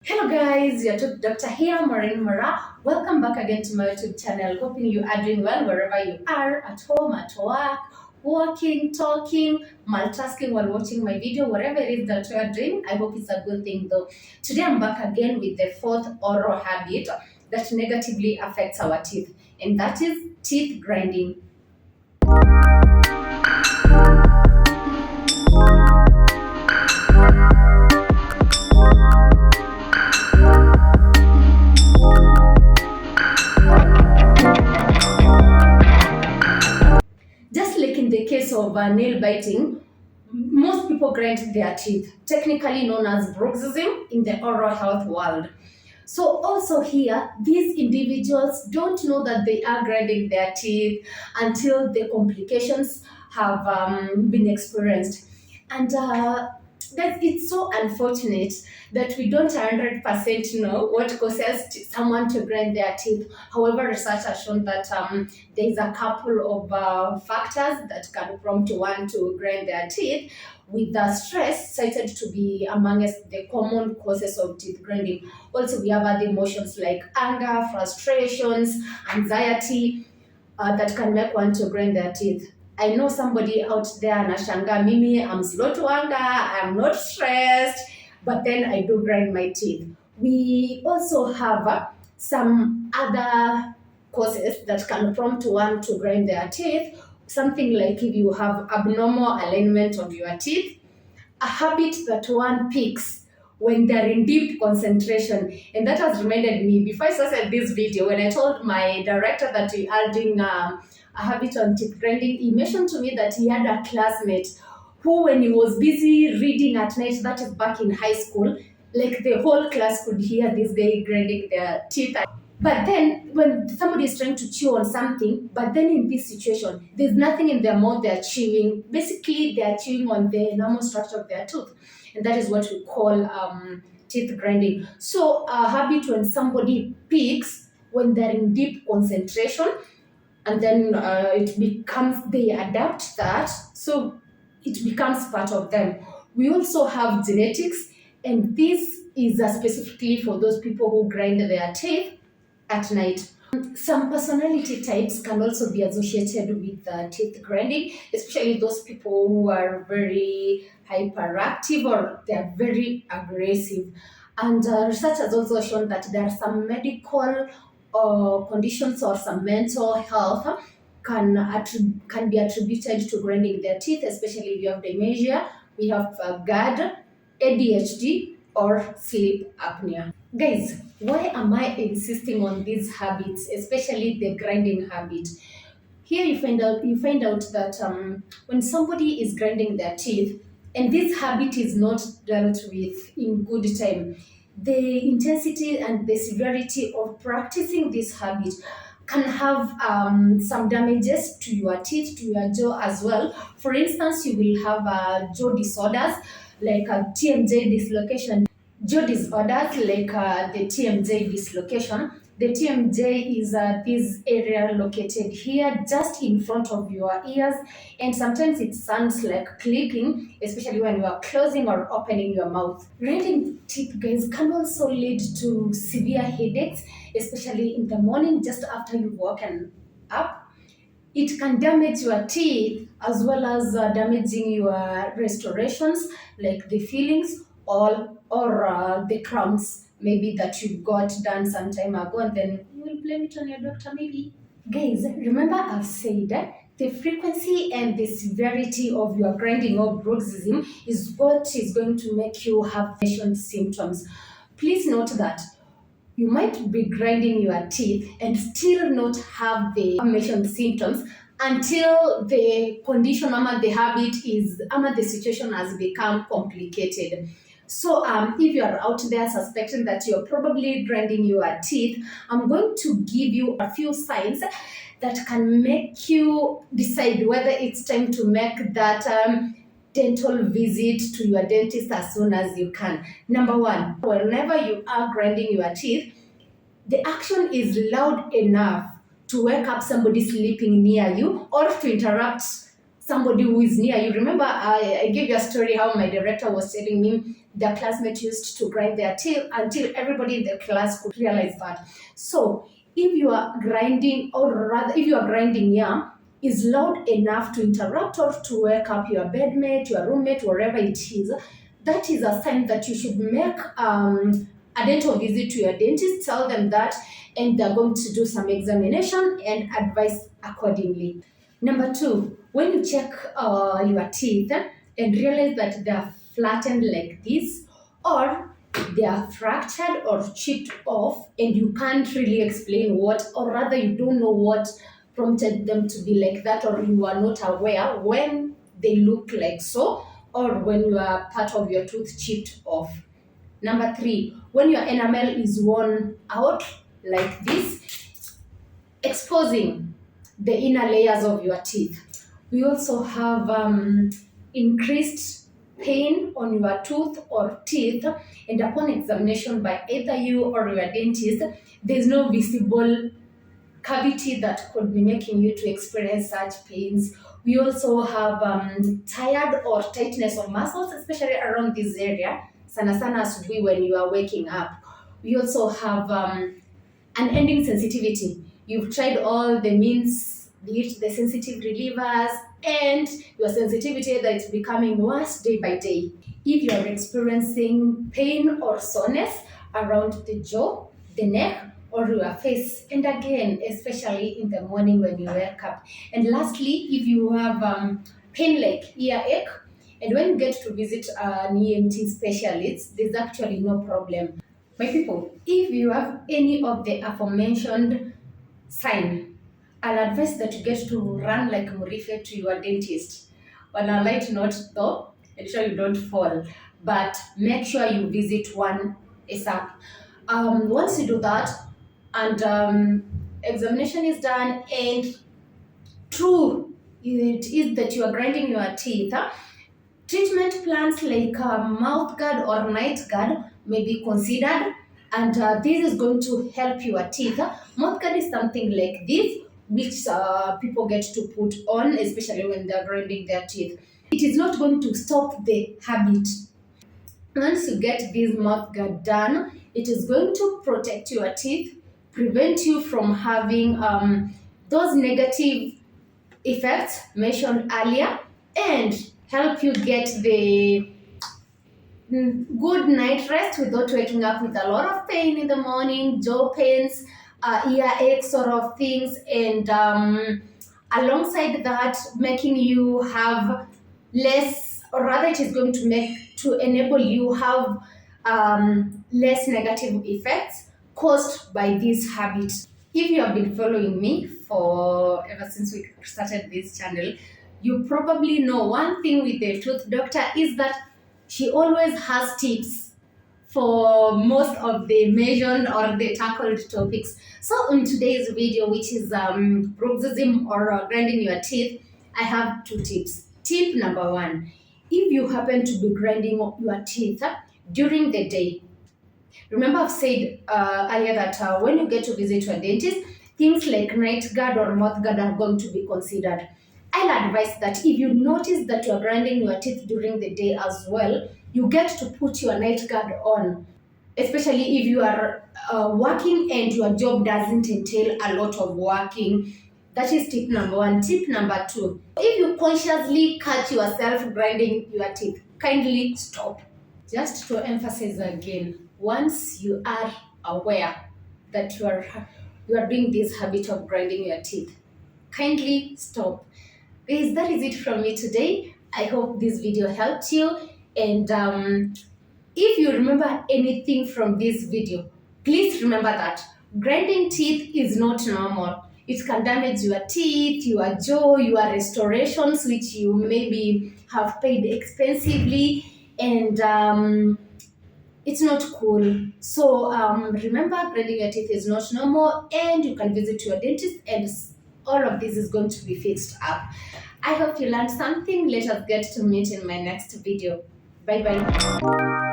Hello guys, you're Dr. here, Maureen Mara. Welcome back again to my YouTube channel. Hoping you are doing well wherever you are, at home, at work, walking, talking, multitasking while watching my video, whatever it is that you are doing. I hope it's a good thing though. Today I'm back again with the fourth oral habit that negatively affects our teeth, and that is teeth grinding. Just like in the case of nail biting, most people grind their teeth, technically known as bruxism in the oral health world. So also here, these individuals don't know that they are grinding their teeth until the complications have been experienced. And that it's so unfortunate that we don't 100% know what causes someone to grind their teeth. However, research has shown that there's a couple of factors that can prompt one to grind their teeth, with the stress cited to be amongst the common causes of teeth grinding. Also, we have other emotions like anger, frustrations, anxiety that can make one to grind their teeth. I know somebody out there anashanga, mimi, I'm slow to anger, I'm not stressed, but then I do grind my teeth. We also have some other causes that can prompt one to grind their teeth. Something like if you have abnormal alignment of your teeth, a habit that one picks when they're in deep concentration. And that has reminded me, before I started this video, when I told my director that we are doing a habit on teeth grinding, he mentioned to me that he had a classmate who, when he was busy reading at night, that is back in high school, like the whole class could hear this guy grinding their teeth. But then, when somebody is trying to chew on something, but then in this situation, there's nothing in their mouth, they're chewing. Basically, they're chewing on the enamel structure of their tooth. And that is what we call teeth grinding. So, a habit when somebody picks, when they're in deep concentration, and then they adapt that. So, it becomes part of them. We also have genetics, and this is specifically for those people who grind their teeth at night. Some personality types can also be associated with teeth grinding, especially those people who are very hyperactive or they're very aggressive. And research has also shown that there are some medical conditions or some mental health can be attributed to grinding their teeth, especially if you have dementia, we have GAD, ADHD, or sleep apnea. Guys, why am I insisting on these habits, especially the grinding habit? Here you find out that when somebody is grinding their teeth, and this habit is not dealt with in good time, the intensity and the severity of practicing this habit can have some damages to your teeth, to your jaw as well. For instance, you will have jaw disorders like a TMJ dislocation. Jaw disorders like the TMJ dislocation. The TMJ is this area located here just in front of your ears, and sometimes it sounds like clicking, especially when you are closing or opening your mouth. Grinding teeth, guys, can also lead to severe headaches, especially in the morning just after you've woken up. It can damage your teeth as well as damaging your restorations, like the fillings or the crowns maybe that you got done some time ago, and then you will blame it on your doctor maybe. Guys, remember I've said that the frequency and the severity of your grinding or bruxism is what is going to make you have mentioned symptoms. Please note that you might be grinding your teeth and still not have the mentioned symptoms until the condition ama the habit is ama the situation has become complicated. So if you are out there suspecting that you're probably grinding your teeth, I'm going to give you a few signs that can make you decide whether it's time to make that dental visit to your dentist as soon as you can. Number one, whenever you are grinding your teeth, the action is loud enough to wake up somebody sleeping near you or to interrupt somebody who is near you. Remember, I gave you a story how my director was telling me their classmates used to grind their teeth until everybody in the class could realize that. So if you are grinding, or rather, if you are grinding, yeah, is loud enough to interrupt or to wake up your bedmate, your roommate, wherever it is, that is a sign that you should make a dental visit to your dentist, tell them that, and they're going to do some examination and advise accordingly. Number two, when you check your teeth and realize that they are flattened like this, or they are fractured or chipped off, and you can't really explain what, or rather, you don't know what prompted them to be like that, or you are not aware when they look like so, or when you are part of your tooth chipped off. Number three, when your enamel is worn out like this, exposing the inner layers of your teeth. We also have increased pain on your tooth or teeth, and upon examination by either you or your dentist, there's no visible cavity that could be making you to experience such pains. We also have tired or tightness of muscles, especially around this area. Sana asubuhi when you are waking up. We also have unending sensitivity. You've tried all the means, be it the sensitive relievers, and your sensitivity that is becoming worse day by day. If you are experiencing pain or soreness around the jaw, the neck, or your face, and again, especially in the morning when you wake up. And lastly, if you have pain like earache, and when you get to visit an ENT specialist, there's actually no problem. My people, if you have any of the aforementioned sign, I'll advise that you get to run like Murife to your dentist. On a light note though, ensure you don't fall, but make sure you visit one ASAP. Once you do that, and examination is done, and true it is that you are grinding your teeth, treatment plans like mouth guard or night guard may be considered, and this is going to help your teeth. Mouth guard is something like this, which people get to put on, especially when they're grinding their teeth. It is not going to stop the habit. Once you get this mouth guard done, it is going to protect your teeth, prevent you from having those negative effects mentioned earlier, and help you get the good night rest without waking up with a lot of pain in the morning, jaw pains, earache sort of things, and alongside that, making you have less, or rather it is going to enable you have less negative effects caused by this habit. If you have been following me for ever since we started this channel, you probably know one thing with the tooth doctor is that she always has tips for most of the mentioned or the tackled topics. So in today's video, which is bruxism or grinding your teeth, I have two tips. Tip number one, if you happen to be grinding your teeth during the day, remember I've said earlier that when you get to visit your dentist, things like night guard or mouth guard are going to be considered. I'll advise that if you notice that you are grinding your teeth during the day as well, you get to put your night guard on, especially if you are working and your job doesn't entail a lot of working. That is tip number one. Tip number two, if you consciously catch yourself grinding your teeth, kindly stop. Just to emphasize again, once you are aware that you are doing this habit of grinding your teeth, kindly stop. Guys, that is it from me today. I hope this video helped you, and if you remember anything from this video, please remember that grinding teeth is not normal. It can damage your teeth, your jaw, your restorations, which you maybe have paid expensively, and it's not cool. So remember, grinding your teeth is not normal, and you can visit your dentist, and all of this is going to be fixed up. I hope you learned something. Let us get to meet in my next video. Bye bye.